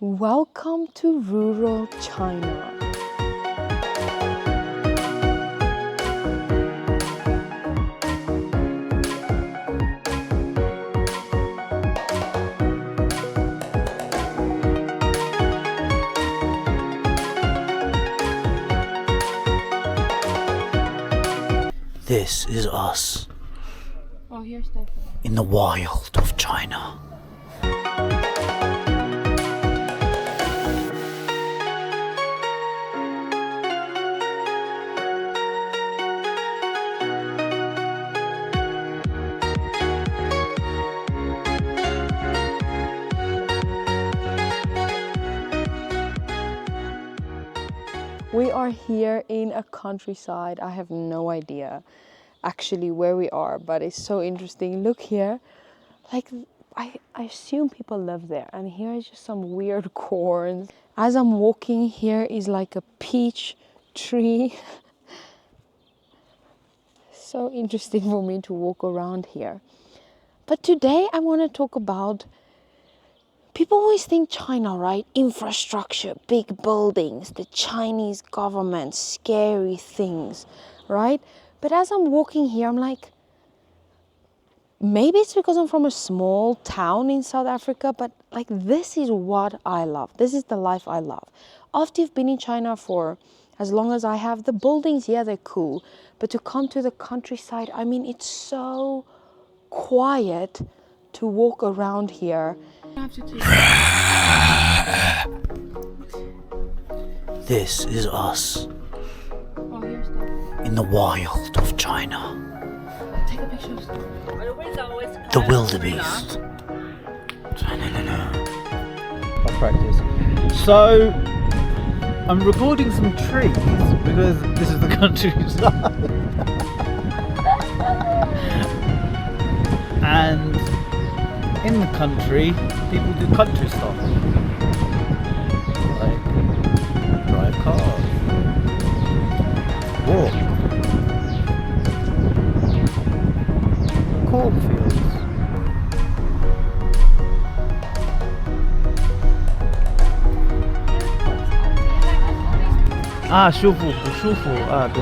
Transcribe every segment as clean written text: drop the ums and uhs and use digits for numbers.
Welcome to rural China. This is us. Oh, here's Stefan. In the wild of China. We are here in a countryside. I have no idea actually where we are, but it's so interesting. Look here, like I assume people live there, and here is just some weird corn. As I'm walking, here is like a peach tree. So interesting for me to walk around here. But today I want to talk about, people always think China, right? Infrastructure, big buildings, the Chinese government, scary things, right? But as I'm walking here, I'm like, maybe it's because I'm from a small town in South Africa, but like this is what I love. This is the life I love. After you've been in China for as long as I have, the buildings, yeah, they're cool. But to come to the countryside, I mean, it's so quiet to walk around here. This is us. In the wild of China. Take a picture of The wildebeest. I practice. So, I'm recording some trees because this is the countryside. And in the country, people do country stuff. Like drive cars, walk, cornfields. Ah, 舒服，不舒服啊，对。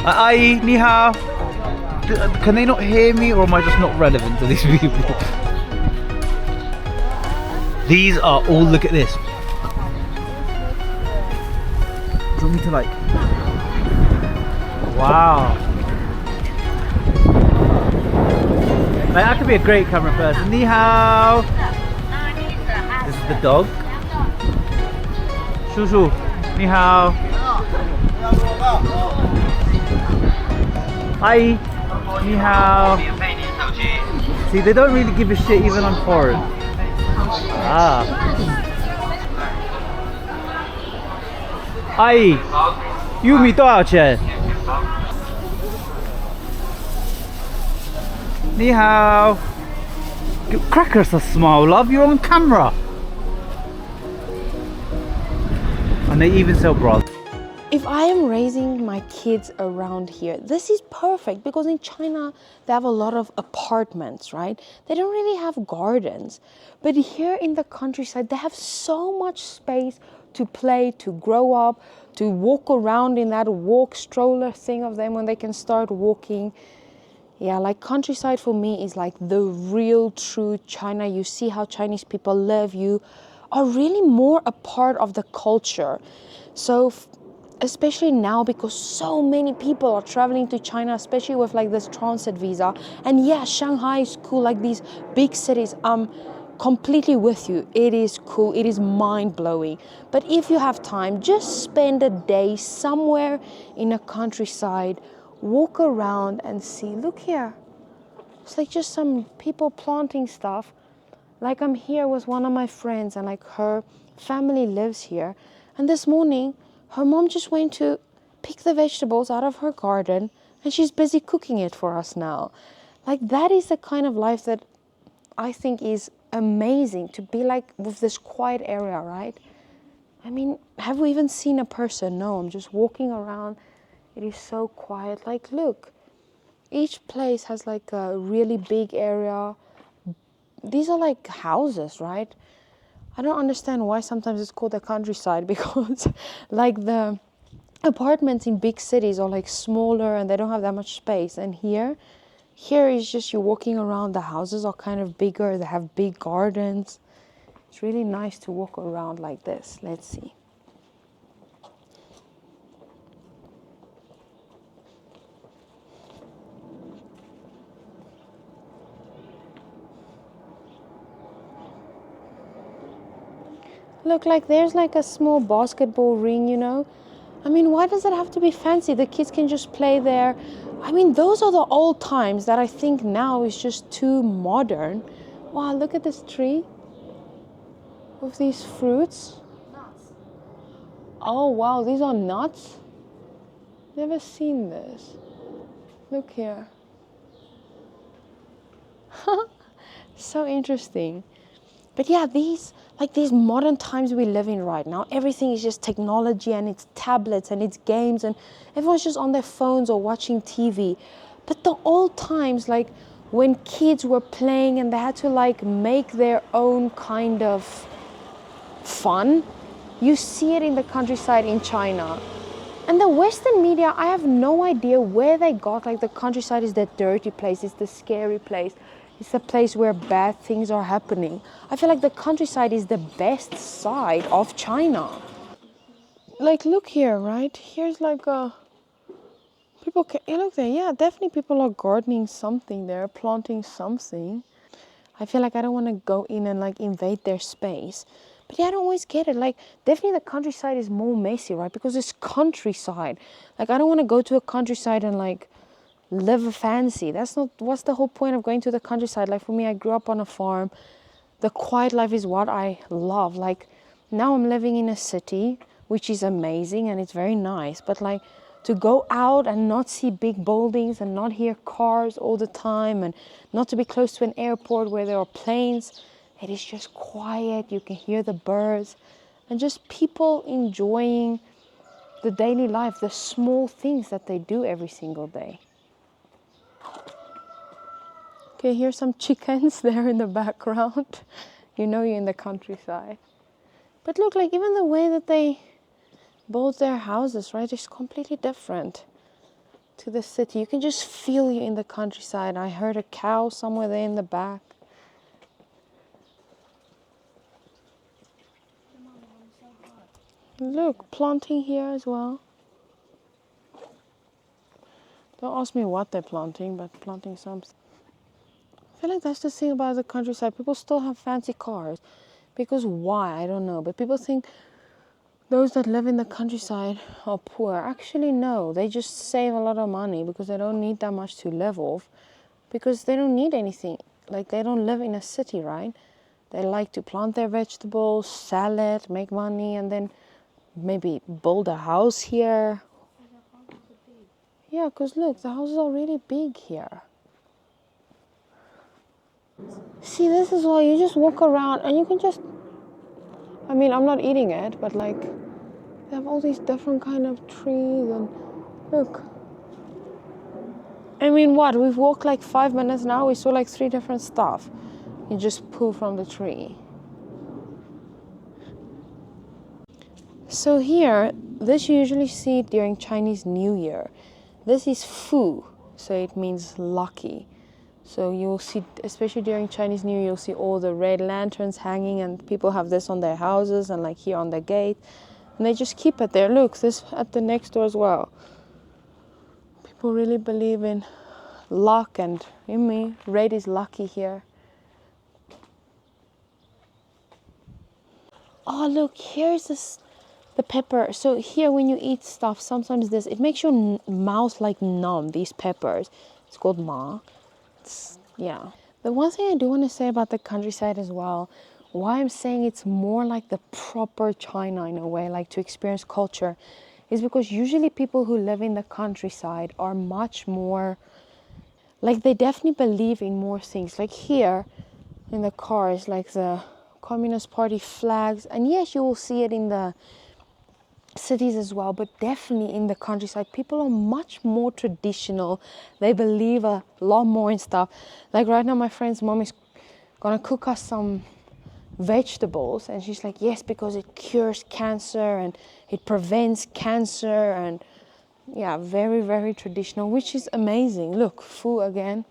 阿姨，你好。Can they not hear me, or am I just not relevant to these people? These are all, look at this. Do you want me to like... Wow. Like, I could be a great camera person. Ni hao. This is the dog. Shoo shoo. Ni hao. Hi. Ni hao. See, they don't really give a shit even on foreign. Ah. Hi. 玉米多少钱？你好。Crackers are small, love. You're on camera. And they even sell bras. If I am raising my kids around here, this is perfect because in China, they have a lot of apartments, right? They don't really have gardens. But here in the countryside, they have so much space to play, to grow up, to walk around in that walk stroller thing of them when they can start walking. Yeah, like countryside for me is like the real true China. You see how Chinese people live. You are really more a part of the culture. So especially now, because so many people are traveling to China, especially with like this transit visa. And yeah, Shanghai is cool, like these big cities. I'm completely with you. It is cool. It is mind-blowing. But if you have time, just spend a day somewhere in a countryside, walk around and see. Look here. It's like just some people planting stuff. Like I'm here with one of my friends, and like her family lives here. And this morning, her mom just went to pick the vegetables out of her garden, and she's busy cooking it for us now. Like that is the kind of life that I think is amazing, to be like with this quiet area, right? I mean, have we even seen a person? No, I'm just walking around. It is so quiet. Like, look, each place has like a really big area, these are like houses, right? I don't understand why sometimes it's called the countryside, because like the apartments in big cities are like smaller and they don't have that much space. And here is just you're walking around, the houses are kind of bigger, they have big gardens. It's really nice to walk around like this. Let's see. Look, like there's like a small basketball ring, you know. I mean, why does it have to be fancy? The kids can just play there. I mean, those are the old times that I think now is just too modern. Wow, look at this tree with these fruits. Nuts. Oh, wow, these are nuts? Never seen this. Look here. So interesting. But yeah, these modern times we live in right now, everything is just technology and it's tablets and it's games and everyone's just on their phones or watching TV. But the old times, like when kids were playing and they had to like make their own kind of fun, you see it in the countryside in China. And the Western media, I have no idea where they got like the countryside is the dirty place, it's the scary place. It's a place where bad things are happening. I feel like the countryside is the best side of China. Like, look here, right? Here's like a... People can... Look there, yeah, definitely people are gardening something there, planting something. I feel like I don't want to go in and like invade their space. But yeah, I don't always get it. Like, definitely the countryside is more messy, right? Because it's countryside. Like, I don't want to go to a countryside and like live fancy. That's not, what's the whole point of going to the countryside? Like for me, I grew up on a farm. The quiet life is what I love. Like now I'm living in a city, which is amazing and it's very nice. But like to go out and not see big buildings and not hear cars all the time and not to be close to an airport where there are planes, it is just quiet. You can hear the birds and just people enjoying the daily life, the small things that they do every single day. Okay, here's some chickens there in the background. You know you're in the countryside. But look, like even the way that they build their houses, right, is completely different to the city. You can just feel you in the countryside. I heard a cow somewhere there in the back. Look, planting here as well. Don't ask me what they're planting, but planting something. I feel like that's the thing about the countryside. People still have fancy cars. Because why? I don't know. But people think those that live in the countryside are poor. Actually, no. They just save a lot of money because they don't need that much to live off. Because they don't need anything. Like, they don't live in a city, right? They like to plant their vegetables, sell it, make money, and then maybe build a house here. Yeah, because look, the houses are really big here. See, this is why you just walk around and you can just... I mean, I'm not eating it, but like, they have all these different kind of trees and look. I mean, what? We've walked like 5 minutes now. We saw like 3 different stuff. You just pull from the tree. So here, this you usually see during Chinese New Year. This is Fu, so it means lucky. So you'll see, especially during Chinese New Year, you'll see all the red lanterns hanging and people have this on their houses and like here on the gate. And they just keep it there. Look, this at the next door as well. People really believe in luck and in me, red is lucky here. Oh, look, here's this, the pepper. So here when you eat stuff, sometimes this, it makes your mouth like numb, these peppers. It's called ma. Yeah. The one thing I do want to say about the countryside as well, why I'm saying it's more like the proper China in a way, like to experience culture, is because usually people who live in the countryside are much more, like they definitely believe in more things. Like here in the cars, like the Communist Party flags, and yes, you will see it in the cities as well, but definitely in the countryside people are much more traditional. They believe a lot more in stuff. Like right now my friend's mom is gonna cook us some vegetables. And she's like, yes, because it cures cancer and it prevents cancer. And yeah, very, very traditional, which is amazing. Look, pho again.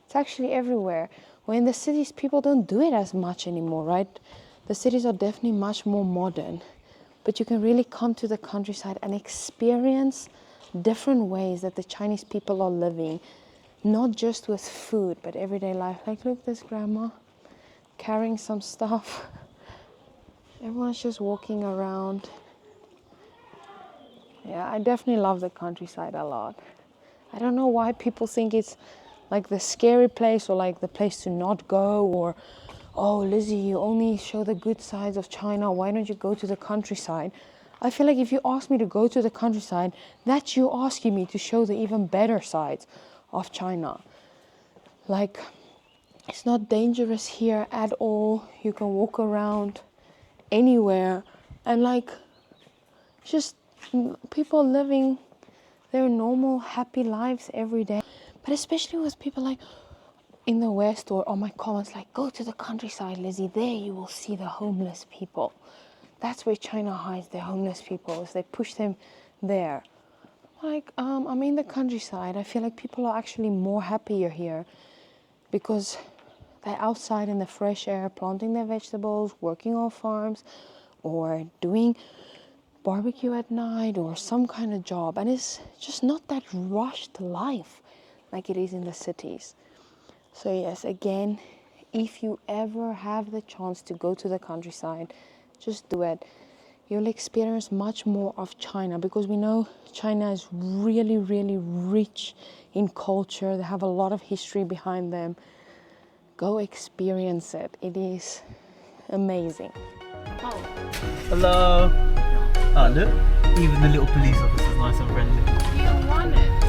It's actually everywhere. When in the cities, people don't do it as much anymore, right? The cities are definitely much more modern. But you can really come to the countryside and experience different ways that the Chinese people are living. Not just with food, but everyday life. Like, look, this grandma carrying some stuff. Everyone's just walking around. Yeah, I definitely love the countryside a lot. I don't know why people think it's like the scary place or like the place to not go, or, oh, Lizzy, you only show the good sides of China. Why don't you go to the countryside? I feel like if you ask me to go to the countryside, that's you asking me to show the even better sides of China. Like, it's not dangerous here at all. You can walk around anywhere and like just people living their normal happy lives every day. But especially with people like in the West or on my comments like, go to the countryside, Lizzy, there you will see the homeless people. That's where China hides their homeless people, is they push them there. Like, I'm in the countryside. I feel like people are actually more happier here because they're outside in the fresh air, planting their vegetables, working on farms, or doing barbecue at night, or some kind of job. And it's just not that rushed life like it is in the cities. So yes, again, if you ever have the chance to go to the countryside, just do it. You'll experience much more of China, because we know China is really, really rich in culture. They have a lot of history behind them. Go experience it. It is amazing. Oh. Hello. Oh, look. Even the little police officer's nice and friendly. Do you want it?